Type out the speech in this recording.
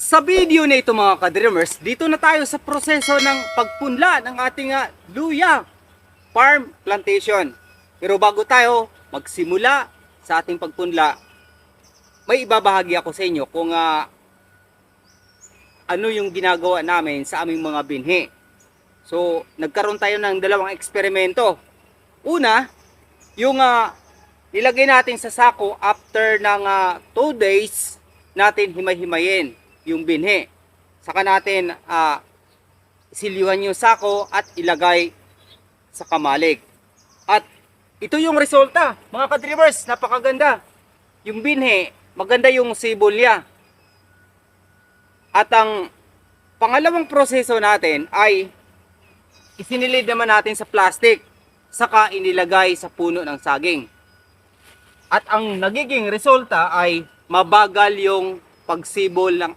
Sa video na ito mga ka-dreamers, dito na tayo sa proseso ng pagpunla ng ating luya farm plantation. Pero bago tayo magsimula sa ating pagpunla, may ibabahagi ako sa inyo kung ano yung ginagawa namin sa aming mga binhi. So, nagkaroon tayo ng dalawang eksperimento. Una, yung nilagay natin sa sako after ng 2 days natin himay-himayin yung binhi. Saka natin silyuhan yung sako at ilagay sa kamalig. At ito yung resulta, mga ka-dreamers, napakaganda. Yung binhi, maganda yung sibol niya. At ang pangalawang proseso natin ay isinilid naman natin sa plastic, saka inilagay sa puno ng saging. At ang nagiging resulta ay mabagal yung pagsibol ng